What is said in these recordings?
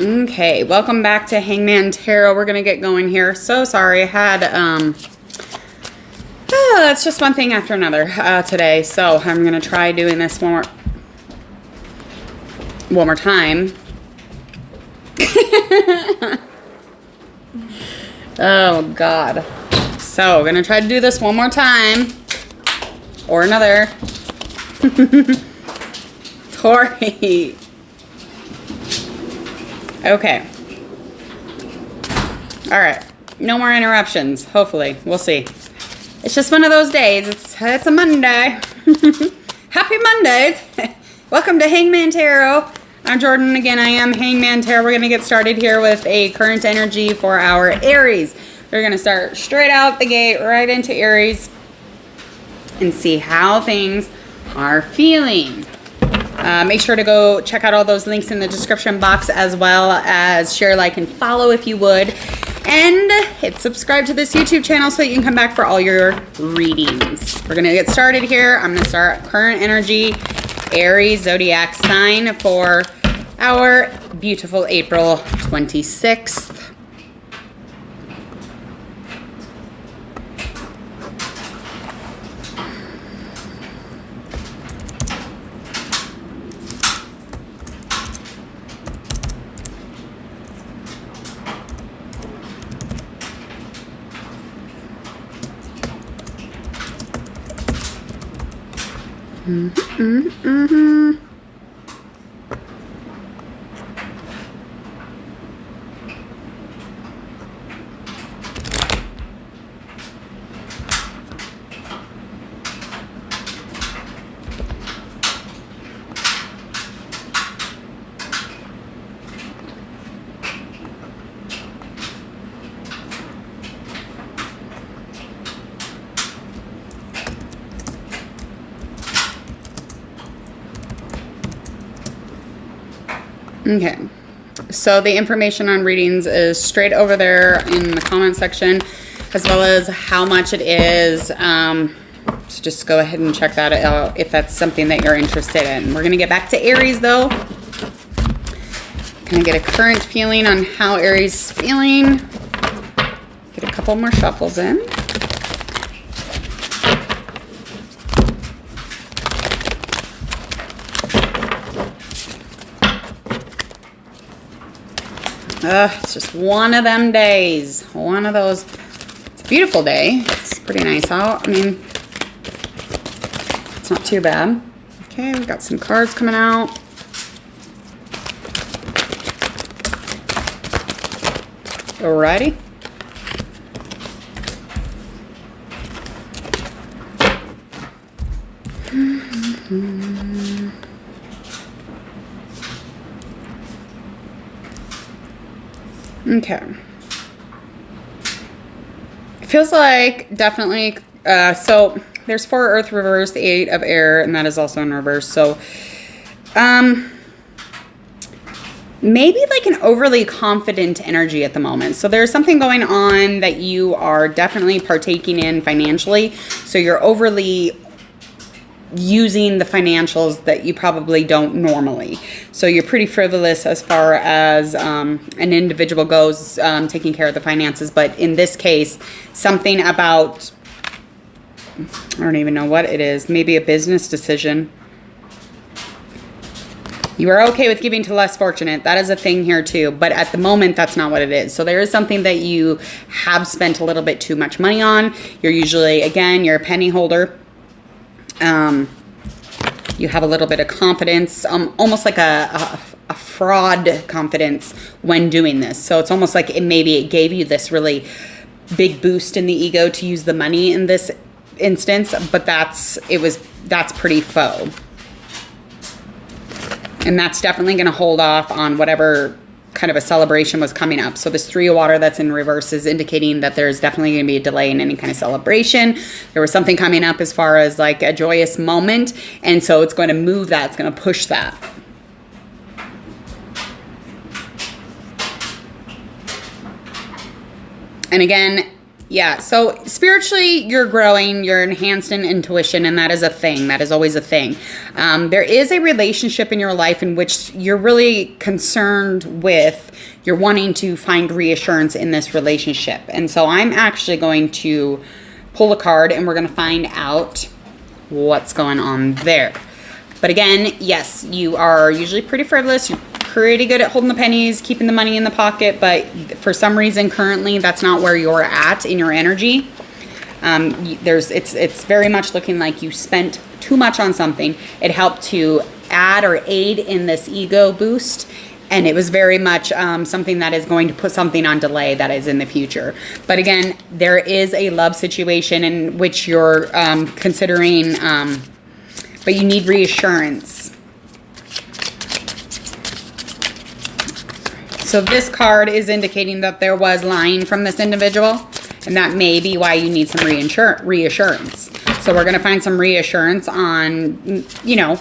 Okay, welcome back to Hangman Tarot. We're gonna get going here. So sorry, I had it's just one thing after another today. So I'm gonna try doing this one more time. Oh God. So we're gonna try to do this one more time or another. Tori. Okay. All right. No more interruptions. Hopefully. We'll see. It's just one of those days. It's a Monday. Happy Mondays. Welcome to Hangman Tarot. I'm Jordan. Again, I am Hangman Tarot. We're going to get started here with a current energy for our Aries. We're going to start straight out the gate, right into Aries, and see how things are feeling. Make sure to go check out all those links in the description box, as well as share, like, and follow if you would. And hit subscribe to this YouTube channel so you can come back for all your readings. We're going to get started here. I'm going to start current energy, Aries zodiac sign for our beautiful April 26th. Okay, so the information on readings is straight over there in the comment section, as well as how much it is. So just go ahead and check that out if that's something that you're interested in. We're going to get back to Aries, though. Kind of get a current feeling on how Aries is feeling. Get a couple more shuffles in. It's just one of them days. One of those. It's a beautiful day. It's pretty nice out. I mean, it's not too bad. Okay, we've got some cards coming out. Alrighty. Okay. It feels like definitely, so there's 4 earth reversed, 8 of air, and that is also in reverse. So, maybe like an overly confident energy at the moment. So there's something going on that you are definitely partaking in financially. So you're overly using the financials that you probably don't normally. So you're pretty frivolous as far as an individual goes, taking care of the finances. But in this case, something about, I don't even know what it is, maybe a business decision. You are okay with giving to less fortunate. That is a thing here too. But at the moment, that's not what it is. So there is something that you have spent a little bit too much money on. You're usually, again, you're a penny holder. You have a little bit of confidence, almost like a fraud confidence when doing this. So it's almost like maybe it gave you this really big boost in the ego to use the money in this instance, but that's pretty faux. And that's definitely going to hold off on whatever kind of a celebration was coming up. So this 3 of water that's in reverse is indicating that there's definitely going to be a delay in any kind of celebration. There was something coming up as far as like a joyous moment. And so it's going to move that. It's going to push that. And again, Yeah, so spiritually, you're growing, you're enhanced in intuition, and that is a thing. That is always a thing. There is a relationship in your life in which you're really concerned with, you're wanting to find reassurance in this relationship. And so I'm actually going to pull a card, and we're going to find out what's going on there. But again, yes, you are usually pretty frivolous. You're pretty good at holding the pennies, keeping the money in the pocket, but for some reason currently that's not where you're at in your energy. It's very much looking like you spent too much on something. It helped to add or aid in this ego boost, and it was very much something that is going to put something on delay that is in the future. But again, there is a love situation in which you're considering, but you need reassurance. So this card is indicating that there was lying from this individual, and that may be why you need some reassurance. So we're going to find some reassurance on, you know,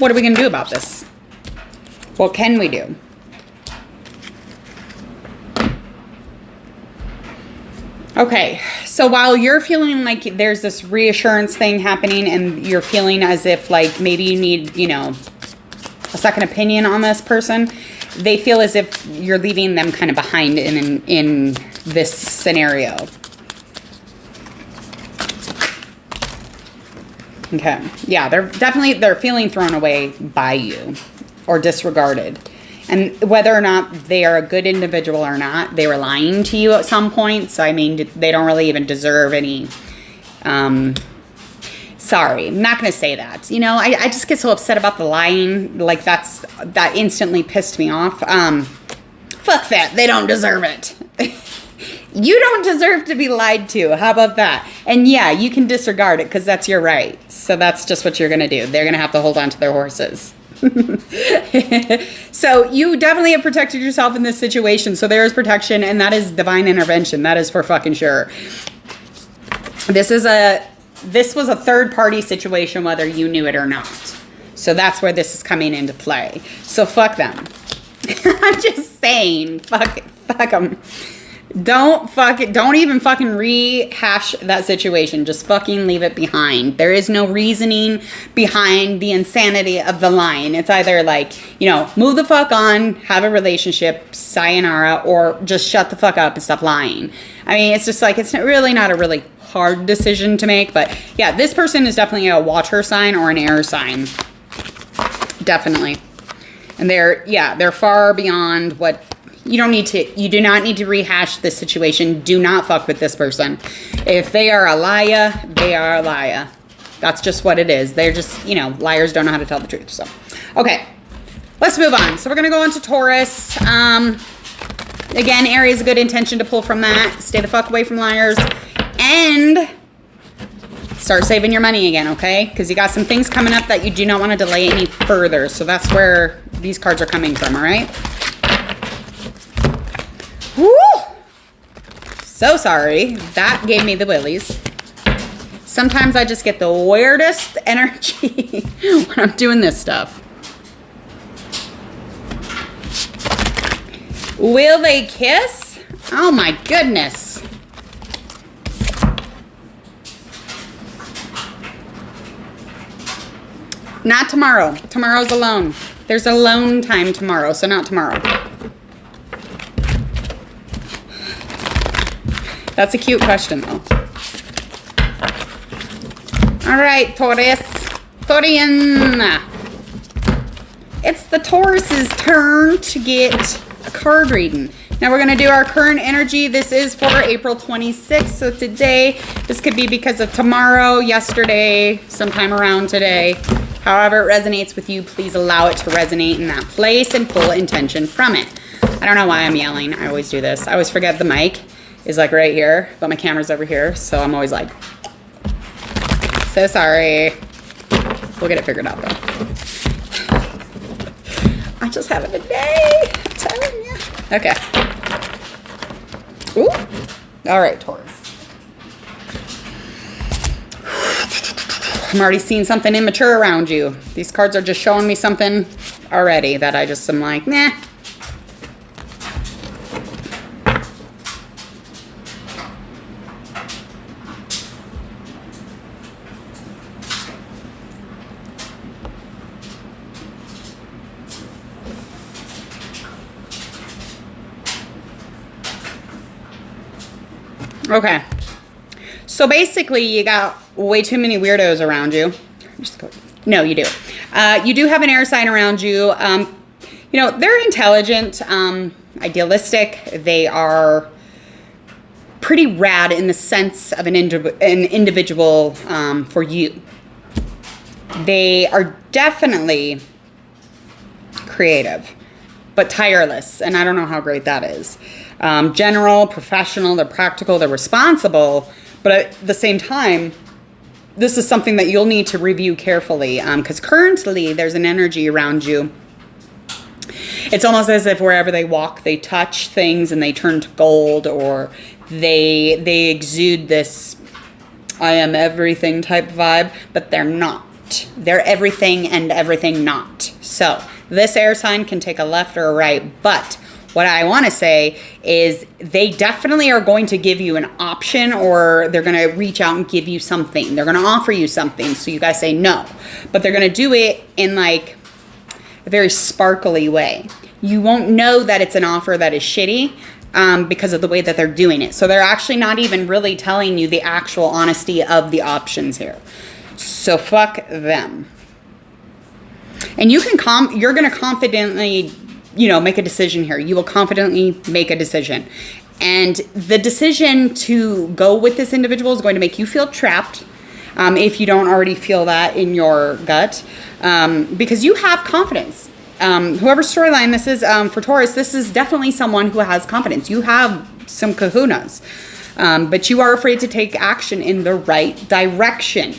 what are we going to do about this? What can we do? Okay, so while you're feeling like there's this reassurance thing happening and you're feeling as if like maybe you need, you know, a second opinion on this person, they feel as if you're leaving them kind of behind in this scenario. Okay. Yeah, they're feeling thrown away by you or disregarded. And whether or not they are a good individual or not, they were lying to you at some point. So, I mean, they don't really even deserve any... Sorry, I'm not going to say that. You know, I just get so upset about the lying. Like, that instantly pissed me off. Fuck that. They don't deserve it. You don't deserve to be lied to. How about that? And yeah, you can disregard it because that's your right. So that's just what you're going to do. They're going to have to hold on to their horses. So you definitely have protected yourself in this situation. So there is protection, and that is divine intervention. That is for fucking sure. This was a third-party situation, whether you knew it or not. So that's where this is coming into play. So fuck them. I'm just saying, fuck them. Don't even fucking rehash that situation. Just fucking leave it behind. There is no reasoning behind the insanity of the line. It's either like, you know, move the fuck on, have a relationship, sayonara, or just shut the fuck up and stop lying. I mean, it's just like, it's really not a really hard decision to make. But yeah, this person is definitely a water sign or an air sign. Definitely. And they're far beyond what... You do not need to rehash this situation. Do not fuck with this person. If they are a liar, they are a liar. That's just what it is. They're just, you know, liars don't know how to tell the truth. So, okay, let's move on. So we're going to go on to Taurus. Again, Aries, a good intention to pull from that. Stay the fuck away from liars. And start saving your money again, okay? Because you got some things coming up that you do not want to delay any further. So that's where these cards are coming from, all right? Woo! So sorry. That gave me the willies. Sometimes I just get the weirdest energy when I'm doing this stuff. Will they kiss? Oh my goodness. Not tomorrow. Tomorrow's alone. There's alone time tomorrow, so not tomorrow. That's a cute question, though. All right, Taurus. Taurian. It's the Taurus's turn to get a card reading. Now we're going to do our current energy. This is for April 26th. So today, this could be because of tomorrow, yesterday, sometime around today. However it resonates with you, please allow it to resonate in that place and pull intention from it. I don't know why I'm yelling. I always do this. I always forget the mic is like right here, but my camera's over here, so I'm always like, so sorry. We'll get it figured out though. I'm just having a day, I'm telling you. Okay. Ooh. All right, Taurus. I'm already seeing something immature around you. These cards are just showing me something already that I just am like, nah. Okay. So basically, you got way too many weirdos around you. No, you do. You do have an air sign around you. You know, they're intelligent, idealistic. They are pretty rad in the sense of an individual for you. They are definitely creative, but tireless, and I don't know how great that is. General, professional, they're practical, they're responsible, but at the same time, this is something that you'll need to review carefully, because currently there's an energy around you. It's almost as if wherever they walk, they touch things and they turn to gold, or they exude this I am everything type vibe, but they're not. They're everything and everything not. So this air sign can take a left or a right, but what I want to say is they definitely are going to give you an option, or they're going to reach out and give you something. They're going to offer you something, so you guys say no. But they're going to do it in like a very sparkly way. You won't know that it's an offer that is shitty because of the way that they're doing it. So they're actually not even really telling you the actual honesty of the options here. So fuck them. And you can you're going to confidently, you know, make a decision here. You will confidently make a decision. And the decision to go with this individual is going to make you feel trapped, if you don't already feel that in your gut, because you have confidence. Whoever storyline this is for Taurus, this is definitely someone who has confidence. You have some kahunas, but you are afraid to take action in the right direction.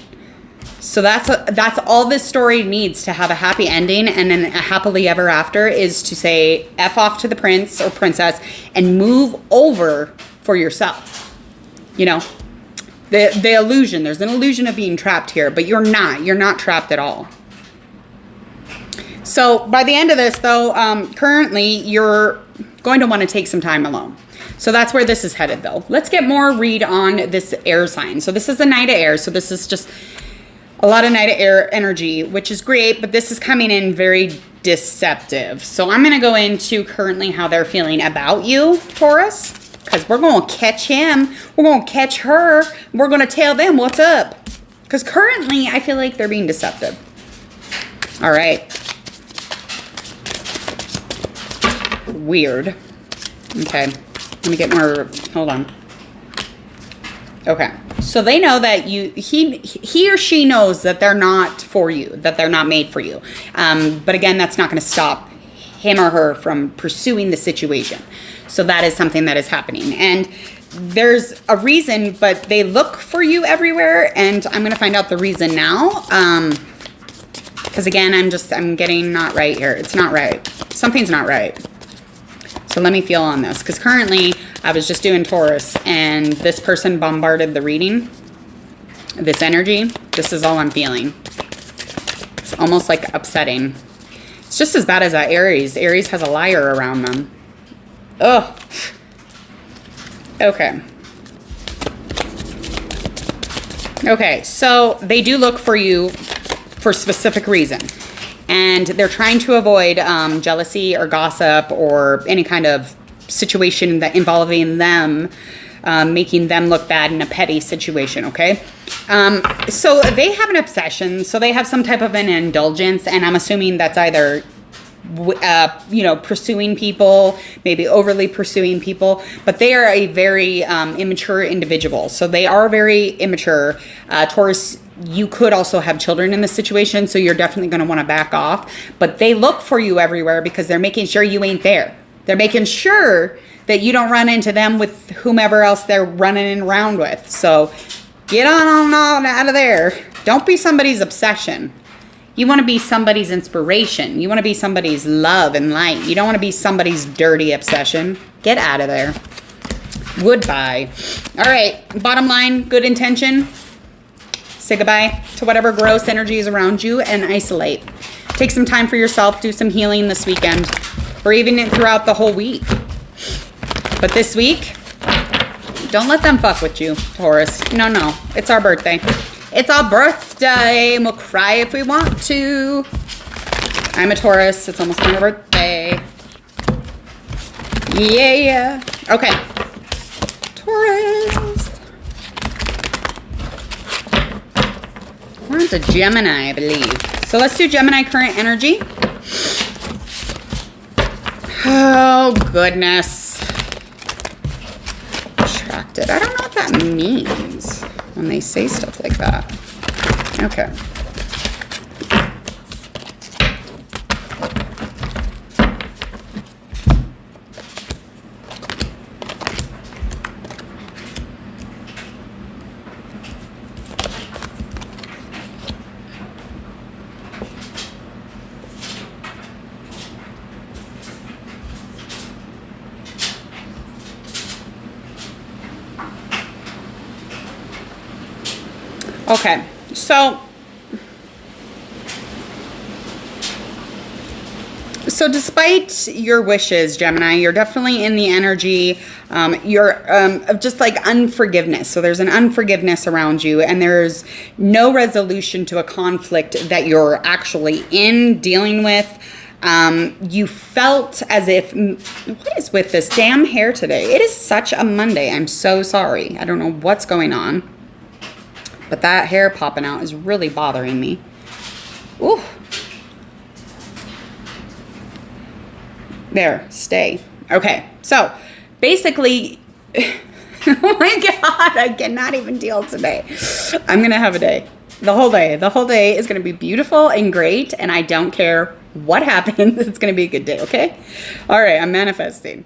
So that's all this story needs to have a happy ending, and then a happily ever after is to say F off to the prince or princess and move over for yourself. You know, the illusion, there's an illusion of being trapped here, but you're not trapped at all. So by the end of this though, currently you're going to want to take some time alone. So that's where this is headed though. Let's get more read on this air sign. So this is the Knight of Air. So this is just a lot of Knight of Air energy, which is great, but this is coming in very deceptive. So I'm going to go into currently how they're feeling about you, Taurus, because we're going to catch him. We're going to catch her. We're going to tell them what's up. Because currently I feel like they're being deceptive. All right. Weird. Okay. Let me get more. Hold on. Okay. So they know that he or she knows that they're not for you, that they're not made for you. But again, that's not going to stop him or her from pursuing the situation. So that is something that is happening. And there's a reason, but they look for you everywhere. And I'm going to find out the reason now. Because again, I'm getting not right here. It's not right. Something's not right. So let me feel on this, because currently I was just doing Taurus and this person bombarded the reading, this energy. This is all I'm feeling. It's almost like upsetting. It's just as bad as that Aries. Aries has a liar around them. Ugh. Okay. Okay, so they do look for you for a specific reason. And they're trying to avoid jealousy or gossip or any kind of situation that involving them, making them look bad in a petty situation, okay? So they have an obsession. So they have some type of an indulgence. And I'm assuming that's either, you know, pursuing people, maybe overly pursuing people. But they are a very immature individual. So they are very immature. Taurus, you could also have children in this situation, so you're definitely going to want to back off. But they look for you everywhere because they're making sure you ain't there. They're making sure that you don't run into them with whomever else they're running around with. So get on out of there. Don't be somebody's obsession. You want to be somebody's inspiration. You want to be somebody's love and light. You don't want to be somebody's dirty obsession. Get out of there. Goodbye. All right, bottom line, good intention. Say goodbye to whatever gross energy is around you and isolate. Take some time for yourself. Do some healing this weekend or even throughout the whole week. But this week, don't let them fuck with you, Taurus. No. It's our birthday. It's our birthday. And we'll cry if we want to. I'm a Taurus. It's almost my birthday. Yeah. Okay. Taurus. We're on to Gemini, I believe. So let's do Gemini current energy. Oh, goodness. Attracted. I don't know what that means when they say stuff like that. Okay. Okay, so despite your wishes, Gemini, you're definitely in the energy, of just like unforgiveness. So there's an unforgiveness around you, and there's no resolution to a conflict that you're actually dealing with. You felt as if, what is with this damn hair today? It is such a Monday. I'm so sorry. I don't know what's going on. But that hair popping out is really bothering me. Ooh. There, stay. Okay, so basically, oh my God, I cannot even deal today. I'm going to have a day. The whole day. The whole day is going to be beautiful and great, and I don't care what happens. It's going to be a good day, okay? All right, I'm manifesting.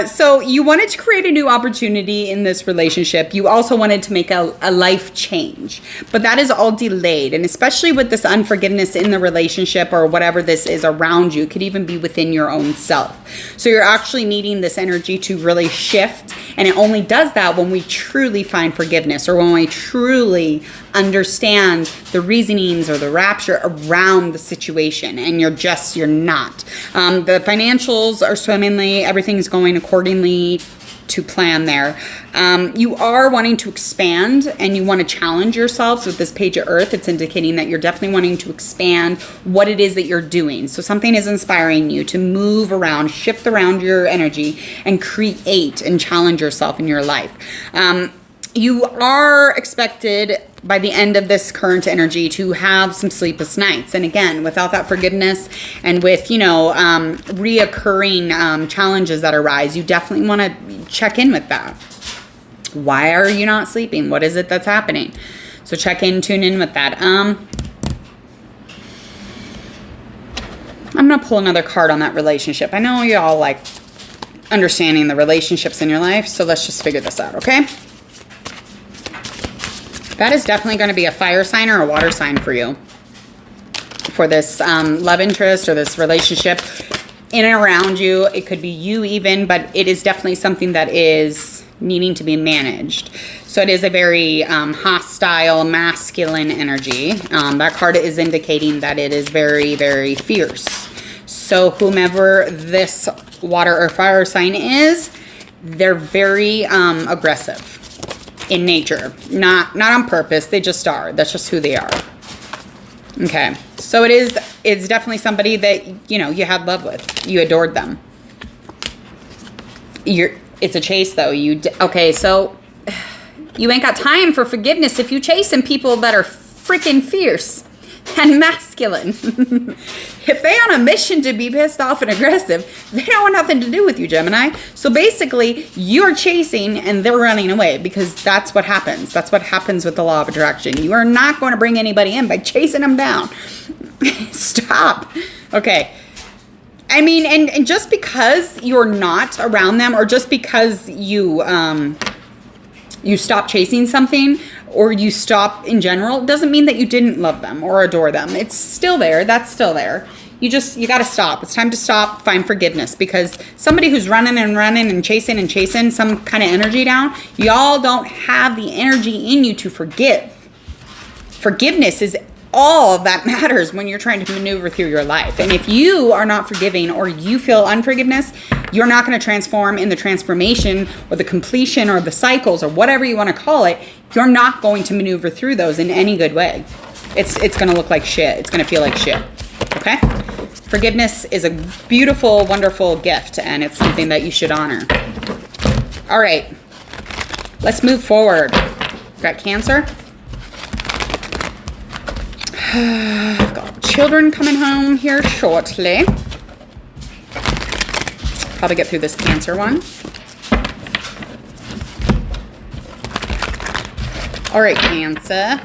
So you wanted to create a new opportunity in this relationship. You also wanted to make a life change, but that is all delayed. And especially with this unforgiveness in the relationship or whatever this is around you, it could even be within your own self. So you're actually needing this energy to really shift. And it only does that when we truly find forgiveness, or when we truly understand the reasonings or the rapture around the situation, and you're not. The financials are swimmingly, everything's going accordingly to plan there. You are wanting to expand, and you want to challenge yourselves with this Page of Earth. It's indicating that you're definitely wanting to expand what it is that you're doing. So something is inspiring you to move around, shift around your energy, and create and challenge yourself in your life. You are expected by the end of this current energy to have some sleepless nights. And again, without that forgiveness and with, reoccurring challenges that arise, you definitely want to check in with that. Why are you not sleeping? What is it that's happening? So check in, tune in with that. I'm going to pull another card on that relationship. I know you all like understanding the relationships in your life, so let's just figure this out, okay? That is definitely going to be a fire sign or a water sign for you, for this love interest or this relationship in and around you. It could be you even, but it is definitely something that is needing to be managed. So it is a very hostile, masculine energy. That card is indicating that it is very, very fierce. So whomever this water or fire sign is, they're very aggressive in nature, not on purpose. They just are. That's just who they are. Okay, so it's definitely somebody that you had love with. You adored them. It's a chase though. Okay, so you ain't got time for forgiveness if you chasing people that are freaking fierce and masculine. If they on a mission to be pissed off and aggressive, they don't want nothing to do with you, Gemini. So basically, you're chasing and they're running away, because that's what happens. That's what happens with the law of attraction. You are not going to bring anybody in by chasing them down. Stop. Okay. I mean, and just because you're not around them, or just because you stop chasing something, or you stop in general, doesn't mean that you didn't love them or adore them. It's still there. That's still there. You got to stop. It's time to stop, find forgiveness, because somebody who's running and chasing some kind of energy down, y'all don't have the energy in you to forgive. Forgiveness is all that matters when you're trying to maneuver through your life. And if you are not forgiving, or you feel unforgiveness, you're not going to transform in the transformation or the completion or the cycles or whatever you want to call it. You're not going to maneuver through those in any good way. It's going to look like shit. It's going to feel like shit. Okay? Forgiveness is a beautiful, wonderful gift, and it's something that you should honor. All right. Let's move forward. Got Cancer. I've got children coming home here shortly. Probably get through this Cancer one. All right, Cancer.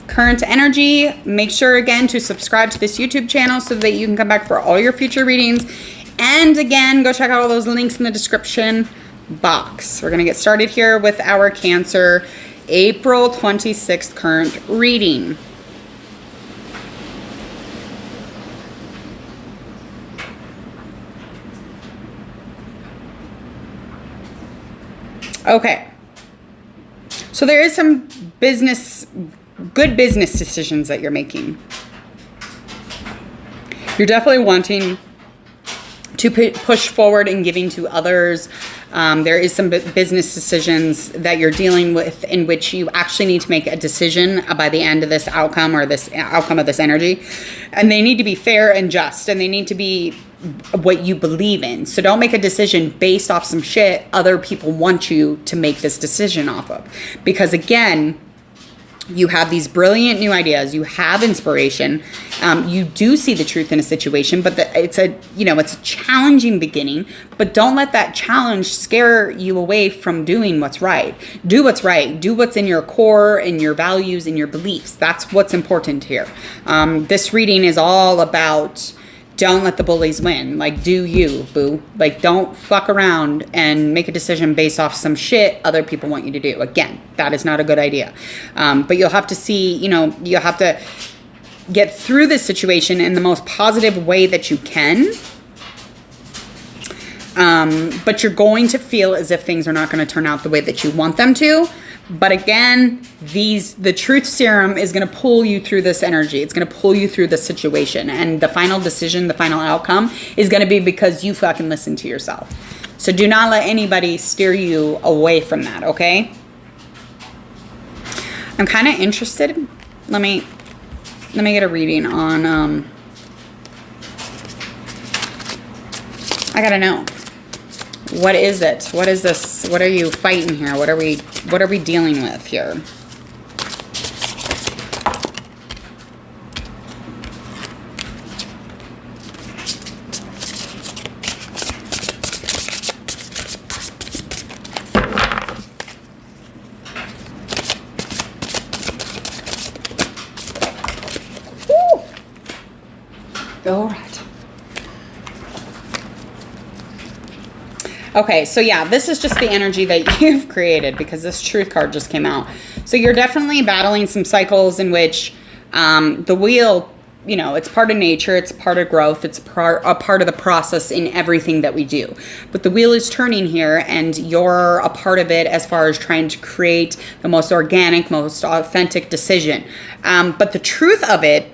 Current energy. Make sure again to subscribe to this YouTube channel so that you can come back for all your future readings. And again, go check out all those links in the description box. We're going to get started here with our Cancer April 26th current reading. Okay. So there is some good business decisions that you're making. You're definitely wanting to push forward and giving to others. There is some business decisions that you're dealing with in which you actually need to make a decision by the end of this outcome or this outcome of this energy. And they need to be fair and just, and they need to be what you believe in. So don't make a decision based off some shit other people want you to make this decision off of. Because again, you have these brilliant new ideas. You have inspiration. You do see the truth in a situation, but it's a challenging beginning. But don't let that challenge scare you away from doing what's right. Do what's right. Do what's in your core and your values and your beliefs. That's what's important here. This reading is all about don't let the bullies win. Like, do you, boo. Like, don't fuck around and make a decision based off some shit other people want you to do. Again, that is not a good idea. But you'll have to see, you'll have to get through this situation in the most positive way that you can. But you're going to feel as if things are not going to turn out the way that you want them to. But again, the truth serum is going to pull you through this energy. It's going to pull you through the situation. And the final decision, the final outcome is going to be because you fucking listen to yourself. So do not let anybody steer you away from that, okay? I'm kind of interested. Let me get a reading on, I got to know. What is it? What is this? What are you fighting here? What are we dealing with here? Woo! All right. Okay, so yeah, this is just the energy that you've created because this truth card just came out. So you're definitely battling some cycles in which the wheel, it's part of nature, it's part of growth, it's a part of the process in everything that we do. But the wheel is turning here and you're a part of it as far as trying to create the most organic, most authentic decision. But the truth of it,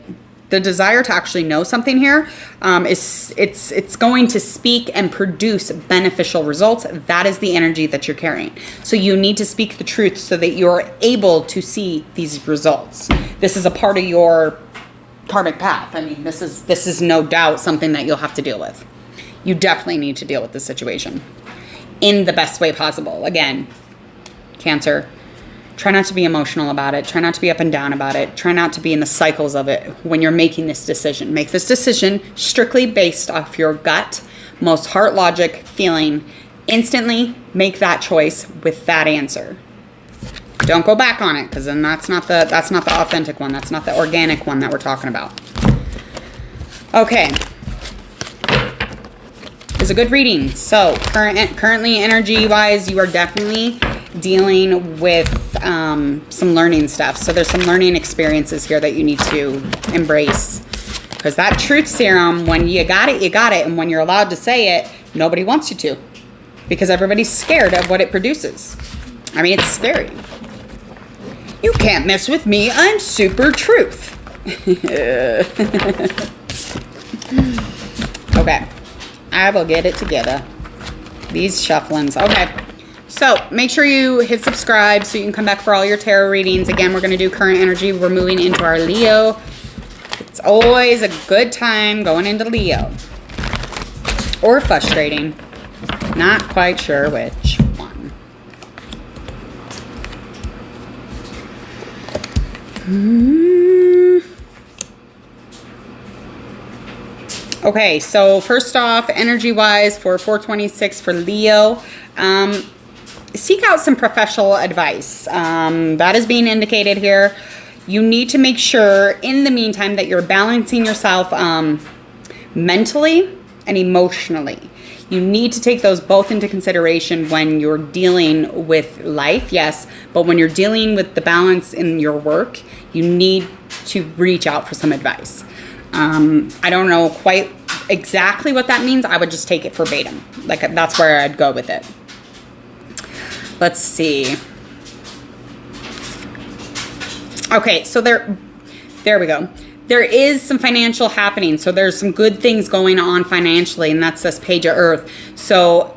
the desire to actually know something here, it's going to speak and produce beneficial results. That is the energy that you're carrying. So you need to speak the truth so that you're able to see these results. This is a part of your karmic path. I mean, this is no doubt something that you'll have to deal with. You definitely need to deal with this situation in the best way possible. Again, Cancer, try not to be emotional about it. Try not to be up and down about it. Try not to be in the cycles of it when you're making this decision. Make this decision strictly based off your gut, most heart logic feeling. Instantly make that choice with that answer. Don't go back on it because then that's not the authentic one. That's not the organic one that we're talking about. Okay. It's a good reading. So currently energy-wise, you are definitely dealing with some learning stuff. So there's some learning experiences here that you need to embrace. Because that truth serum, when you got it, you got it. And when you're allowed to say it, nobody wants you to. Because everybody's scared of what it produces. I mean, it's scary. You can't mess with me. I'm super truth. Okay. I will get it together. These shufflings. Okay. So make sure you hit subscribe so you can come back for all your tarot readings. Again, we're going to do current energy. We're moving into our Leo. It's always a good time going into Leo. Or frustrating. Not quite sure which one. Okay, so first off, energy-wise for 426 for Leo, seek out some professional advice. That is being indicated here. You need to make sure in the meantime that you're balancing yourself mentally and emotionally. You need to take those both into consideration when you're dealing with life, yes, but when you're dealing with the balance in your work, you need to reach out for some advice. I don't know quite exactly what that means. I would just take it verbatim. Like, that's where I'd go with it. Let's see. Okay, so there we go. There is some financial happening. So there's some good things going on financially, and that's this Page of Earth. So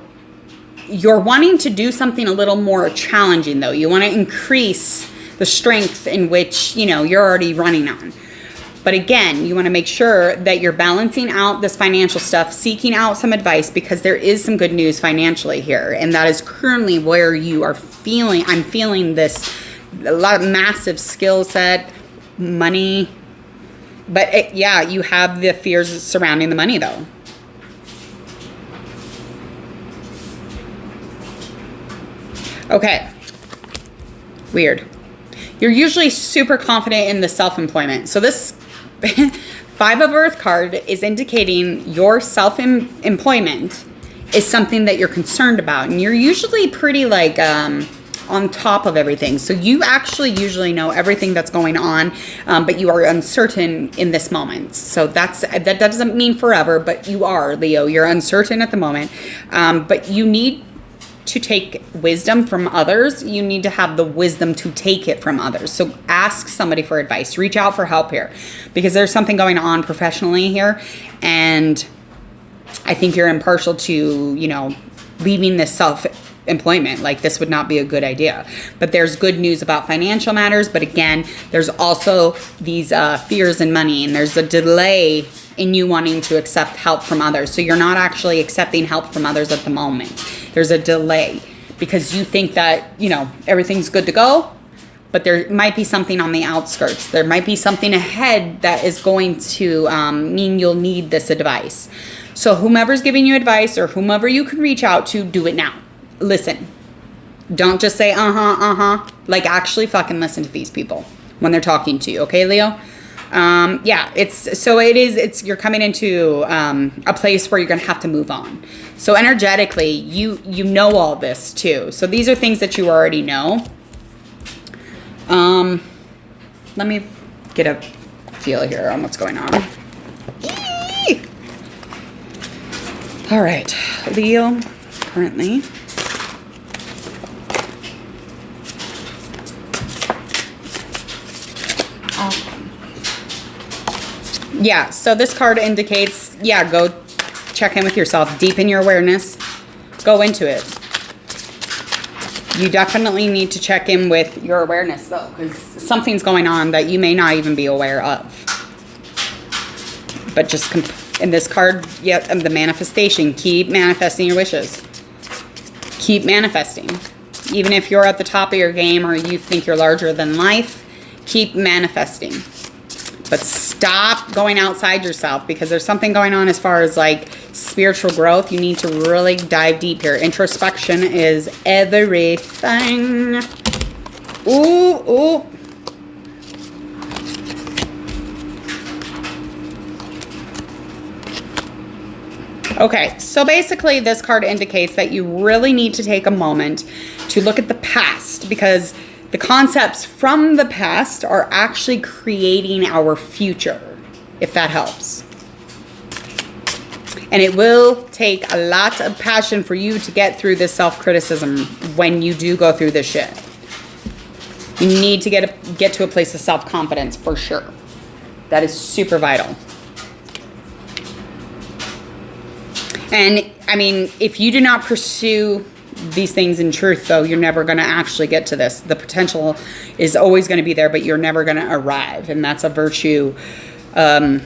you're wanting to do something a little more challenging, though. You want to increase the strength in which, you know, you're already running on. But again, you want to make sure that you're balancing out this financial stuff, seeking out some advice, because there is some good news financially here. And that is currently where you are feeling, I'm feeling this, a lot of massive skill set, money. But yeah, you have the fears surrounding the money though. Okay. Weird. You're usually super confident in the self-employment. So this Five of Earth card is indicating your self-employment is something that you're concerned about. And you're usually pretty like on top of everything. So you actually usually know everything that's going on, but you are uncertain in this moment. So that doesn't mean forever, but you are, Leo. You're uncertain at the moment. But you need to take wisdom from others. You need to have the wisdom to take it from others. So ask somebody for advice. Reach out for help here, because there's something going on professionally here. And I think you're impartial to, you know, leaving this self-employment. Like, this would not be a good idea. But there's good news about financial matters. But again, there's also these fears in money, and there's a delay in you wanting to accept help from others. So you're not actually accepting help from others at the moment. There's a delay because you think that, you know, everything's good to go, but there might be something on the outskirts. There might be something ahead that is going to mean you'll need this advice. So whomever's giving you advice or whomever you can reach out to, do it now. Listen. Don't just say, Like, actually fucking listen to these people when they're talking to you. Okay, Leo? Yeah, you're coming into a place where you're going to have to move on. So energetically, you know all this too. So these are things that you already know. Let me get a feel here on what's going on. Eee! All right, Leo, currently. Yeah, so this card indicates, yeah, go check in with yourself. Deepen your awareness. Go into it. You definitely need to check in with your awareness, though, because something's going on that you may not even be aware of. But just, in this card, yeah, the manifestation. Keep manifesting your wishes. Keep manifesting. Even if you're at the top of your game or you think you're larger than life, keep manifesting. But stop going outside yourself, because there's something going on as far as like spiritual growth. You need to really dive deep here. Introspection is everything. Ooh. Okay, so basically this card indicates that you really need to take a moment to look at the past, because the concepts from the past are actually creating our future, if that helps. And it will take a lot of passion for you to get through this self-criticism when you do go through this shit. You need to get to a place of self-confidence for sure. That is super vital. And I mean, if you do not pursue these things in truth, though, you're never going to actually get to this. The potential is always going to be there, but you're never going to arrive. And that's a virtue of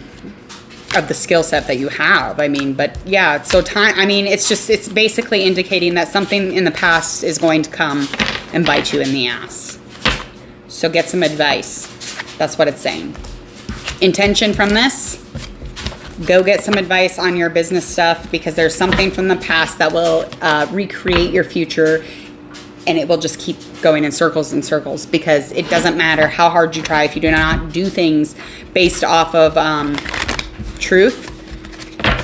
the skill set that you have. I mean, but yeah, so time, I mean, it's basically indicating that something in the past is going to come and bite you in the ass. So get some advice. That's what it's saying. Intention from this, go get some advice on your business stuff, because there's something from the past that will recreate your future, and it will just keep going in circles and circles, because it doesn't matter how hard you try if you do not do things based off of truth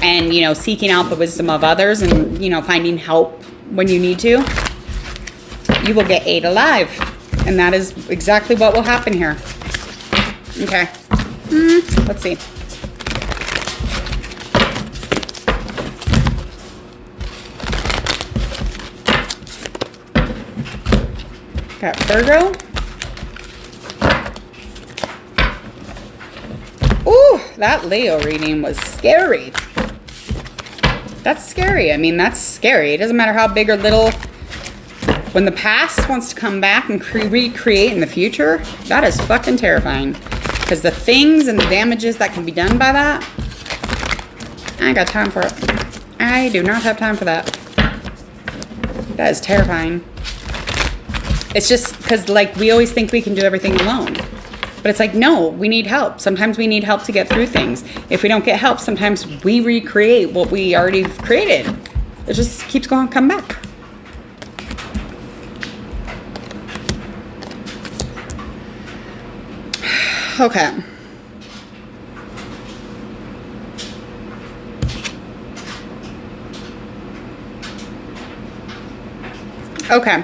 and, you know, seeking out the wisdom of others and, you know, finding help when you need to. You will get ate alive, and that is exactly what will happen here. Okay. Let's see. Got Virgo. Ooh, that Leo reading was scary. That's scary. I mean, that's scary. It doesn't matter how big or little. When the past wants to come back and recreate in the future, that is fucking terrifying. Because the things and the damages that can be done by that, I ain't got time for it. I do not have time for that. That is terrifying. It's just because, like, we always think we can do everything alone. But it's like, no, we need help. Sometimes we need help to get through things. If we don't get help, sometimes we recreate what we already created. It just keeps going, come back. Okay. Okay.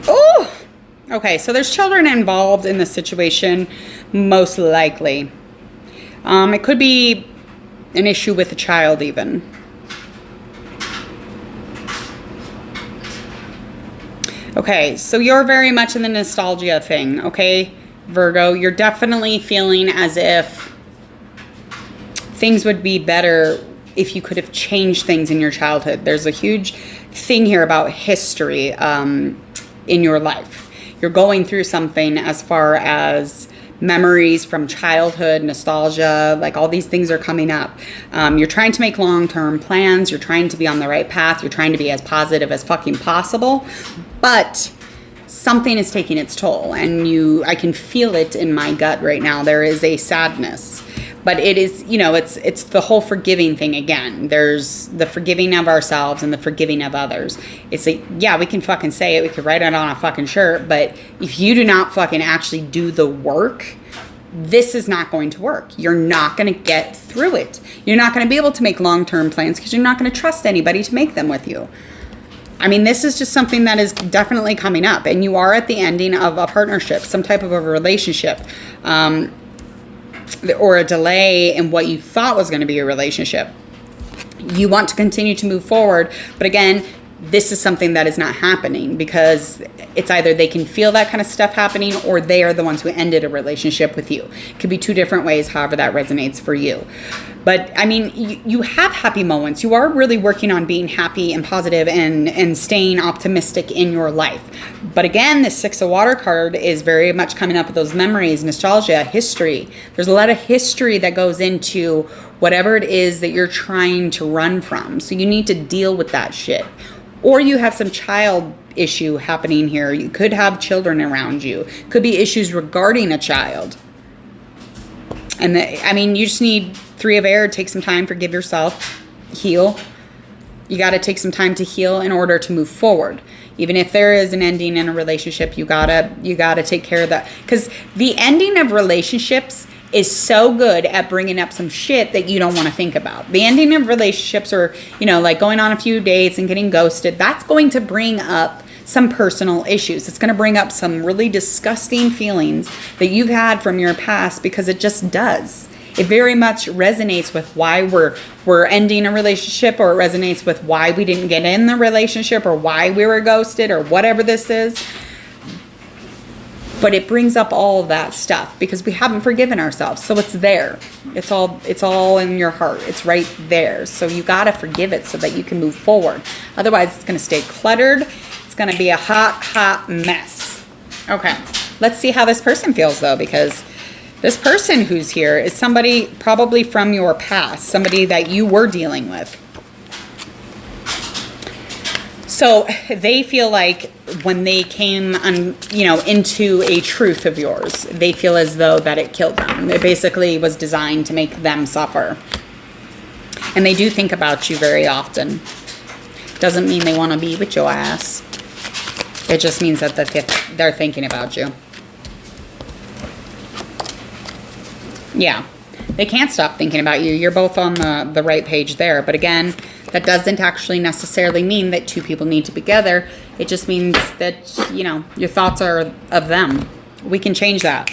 Oh! Okay, so there's children involved in the situation, most likely. It could be an issue with a child even. Okay, so you're very much in the nostalgia thing, okay, Virgo? You're definitely feeling as if things would be better if you could have changed things in your childhood. There's a huge thing here about history in your life. You're going through something as far as memories from childhood, nostalgia, like all these things are coming up. You're trying to make long-term plans. You're trying to be on the right path. You're trying to be as positive as fucking possible. But something is taking its toll, and I can feel it in my gut right now. There is a sadness, but it is, you know, it's the whole forgiving thing again. There's the forgiving of ourselves and the forgiving of others. It's like, yeah, we can fucking say it. We could write it on a fucking shirt, but if you do not fucking actually do the work, this is not going to work. You're not going to get through it. You're not going to be able to make long-term plans because you're not going to trust anybody to make them with you. I mean, this is just something that is definitely coming up, and you are at the ending of a partnership, some type of a relationship, or a delay in what you thought was going to be a relationship. You want to continue to move forward, but again, this is something that is not happening because it's either they can feel that kind of stuff happening or they are the ones who ended a relationship with you. It could be two different ways, however that resonates for you. But I mean, you have happy moments. You are really working on being happy and positive and staying optimistic in your life. But again, the Six of Water card is very much coming up with those memories, nostalgia, history. There's a lot of history that goes into whatever it is that you're trying to run from. So you need to deal with that shit. Or you have some child issue happening here. You could have children around you. Could be issues regarding a child. And I mean, you just need Three of Air. Take some time, forgive yourself, heal. You got to take some time to heal in order to move forward. Even if there is an ending in a relationship, you gotta take care of that. Because the ending of relationships is so good at bringing up some shit that you don't want to think about. The ending of relationships, or, you know, like going on a few dates and getting ghosted, that's going to bring up some personal issues. It's going to bring up some really disgusting feelings that you've had from your past, because it just does. It very much resonates with why we're ending a relationship, or it resonates with why we didn't get in the relationship, or why we were ghosted, or whatever this is. But it brings up all of that stuff because we haven't forgiven ourselves. So it's there. It's all in your heart. It's right there. So you got to forgive it so that you can move forward. Otherwise, it's going to stay cluttered. It's going to be a hot mess. Okay. Let's see how this person feels, though, because this person who's here is somebody probably from your past, somebody that you were dealing with. So they feel like when they came into a truth of yours, they feel as though that it killed them. It basically was designed to make them suffer. And they do think about you very often. Doesn't mean they want to be with your ass. It just means that they're thinking about you. Yeah. They can't stop thinking about you. You're both on the right page there. But again, that doesn't actually necessarily mean that two people need to be together. It just means that, your thoughts are of them. We can change that.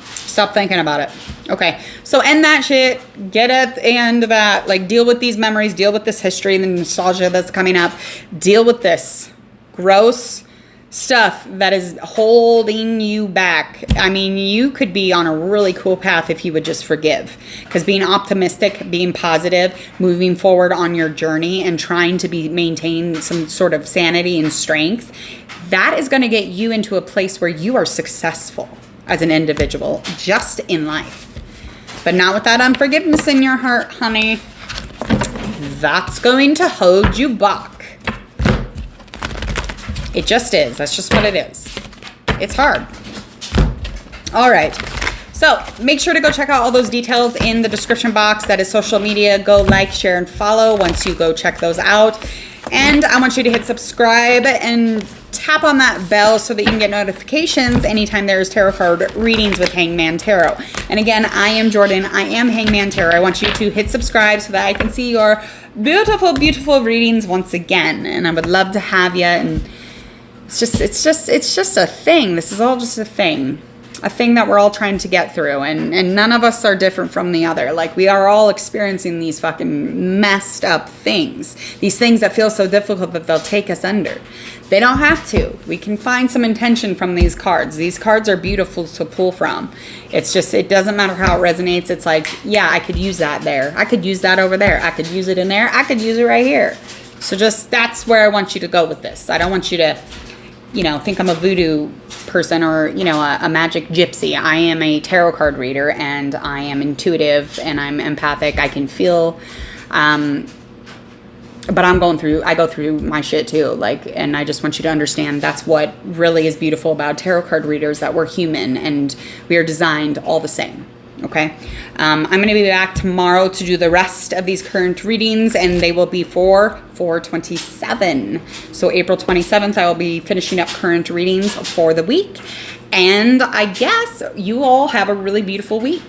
Stop thinking about it. Okay, so end that shit. Get at the end of that. Like, deal with these memories. Deal with this history and the nostalgia that's coming up. Deal with this gross stuff that is holding you back. I mean, you could be on a really cool path if you would just forgive. Because being optimistic, being positive, moving forward on your journey and trying to maintain some sort of sanity and strength, that is going to get you into a place where you are successful as an individual, just in life. But not with that unforgiveness in your heart, honey. That's going to hold you back. It just is. That's just what it is. It's hard. All right. So make sure to go check out all those details in the description box. That is social media. Go like, share, and follow once you go check those out. And I want you to hit subscribe and tap on that bell so that you can get notifications anytime there's tarot card readings with Hangman Tarot. And again, I am Jordan. I am Hangman Tarot. I want you to hit subscribe so that I can see your beautiful, beautiful readings once again. And I would love to have you. And it's just a thing. This is all just a thing that we're all trying to get through, and none of us are different from the other. Like, we are all experiencing these fucking messed up things, these things that feel so difficult that they'll take us under. They don't have to. We can find some intention from these cards. These cards are beautiful to pull from. It's just, it doesn't matter how it resonates. It's like, yeah, I could use that there. I could use that over there. I could use it in there. I could use it right here. So just, that's where I want you to go with this. I don't want you to, think I'm a voodoo person or, a magic gypsy. I am a tarot card reader, and I am intuitive, and I'm empathic. I can feel, but I go through my shit too. And I just want you to understand that's what really is beautiful about tarot card readers, that we're human and we are designed all the same. Okay. I'm going to be back tomorrow to do the rest of these current readings, and they will be for 4/27. So April 27th, I will be finishing up current readings for the week. And I guess you all have a really beautiful week.